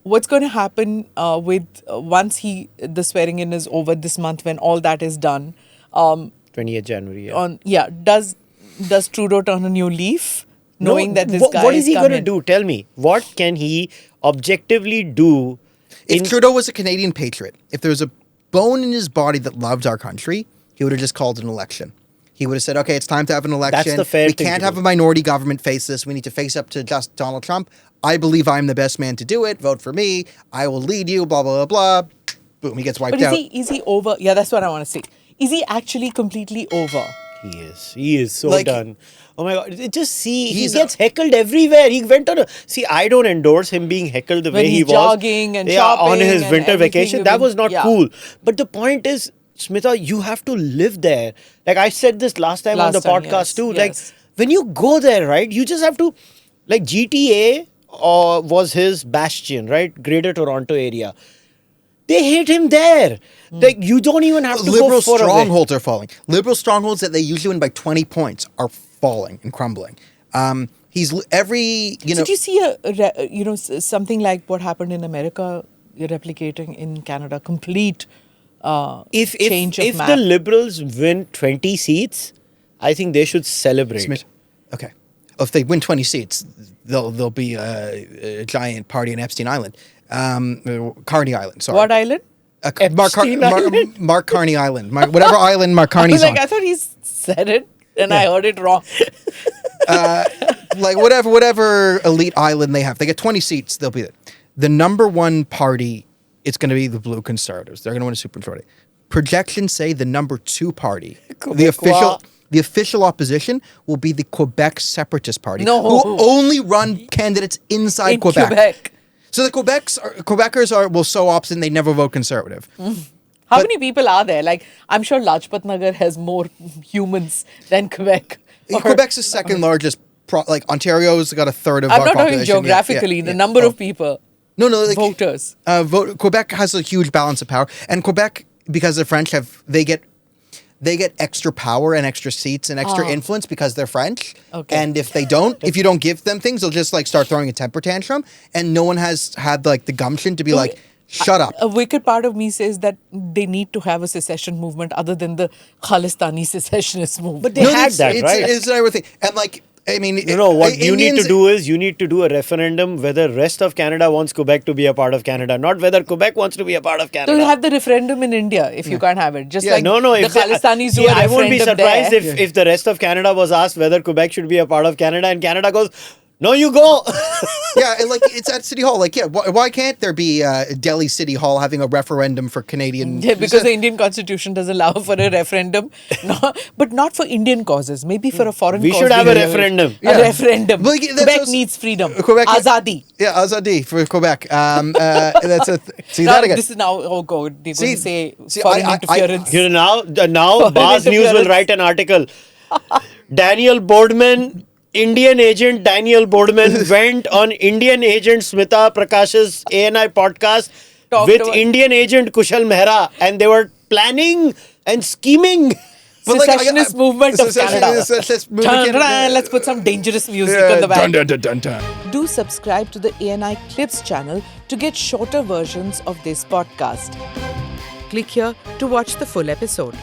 what's going to happen with once the swearing in is over this month when all that is done? 20th January. Yeah. Does Trudeau turn a new leaf, knowing that this guy? What is he going to do? Tell me. What can he objectively do? If Trudeau was a Canadian patriot, if there was a bone in his body that loved our country, he would have just called an election. He would have said, okay, it's time to have an election. That's the fair We thing can't to have do. a minority government face this. We need to face up to just Donald Trump. I believe I'm the best man to do it. Vote for me. I will lead you, blah, blah, blah, blah. Boom, he gets wiped But out. is he over? Yeah, that's what I want to say. Is he actually completely over? He is. He is so Like- done. Oh my God. He He's gets heckled everywhere. He went on I don't endorse him being heckled the When way he he's was. jogging and on shopping his and winter everything, vacation. That was not yeah. cool. But the point is, Smita, you have to live there. Like I said this last time on the podcast yes, too. yes. Like when you go there, right, you just have to, like GTA was his bastion, right? Greater Toronto area. They hate him there. Like you don't even have to Liberal go for strongholds are falling. Liberal strongholds that they usually win by 20 points are falling and crumbling. He's every, you know. Did you see something like what happened in America replicating in Canada? Complete change of If map. the Liberals win 20 seats, I think they should celebrate. Smith, okay. If they win 20 seats, there'll be a giant party in Epstein Island. Carney Island, sorry. What island? Mark Carney Island. Whatever island Mark Carney's on. I thought he said it and I heard it wrong. Like whatever elite island they have. They get 20 seats, they'll be there. The number one party, it's going to be the Blue Conservatives. They're going to win a supermajority. Projections say the number two party, the official opposition will be the Quebec Separatist Party, No. who only run candidates inside In Quebec. So the Quebecers will so opposite they never vote Conservative. How many people are there? Like, I'm sure Lajpat Nagar has more humans than Quebec. Quebec's the second largest. Ontario's got a third of I'm our not population. talking geographically, the number of people. No, like, voters. Quebec has a huge balance of power, and Quebec, because the French they get extra power and extra seats and extra influence because they're French. Okay. And if you don't give them things, they'll just start throwing a temper tantrum, and no one has had the gumption to be shut up. A wicked part of me says that they need to have a secession movement other than the Khalistani secessionist movement. But they had that, right? It's everything, and what you need to do is you need to do a referendum whether rest of Canada wants Quebec to be a part of Canada, not whether Quebec wants to be a part of Canada. So you have the referendum in India if you can't have it. Just like No, the Khalistanis do a I won't be referendum surprised there. if the rest of Canada was asked whether Quebec should be a part of Canada, and Canada goes, no, you go. Yeah, it's at City Hall. Why can't there be Delhi City Hall having a referendum for Canadian? Yeah, because the Indian constitution does allow for a referendum, but not for Indian causes. Maybe for a foreign We cause. should have a referendum. A referendum. But that's Quebec also- needs freedom. Quebec- Azadi. Yeah, Azadi for Quebec. That's a see that again. This is now. Oh God, they're going to say see, foreign I- interference. Now Foreign Baz News will interference. write an article. Daniel Boardman, Indian agent Daniel Boardman went on Indian agent Smita Prakash's ANI podcast Talked with about- Indian agent Kushal Mehra, and they were planning and scheming. Secessionist movement of Canada. Canada. Let's put some dangerous music on the back. Do subscribe to the ANI Clips channel to get shorter versions of this podcast. Click here to watch the full episode.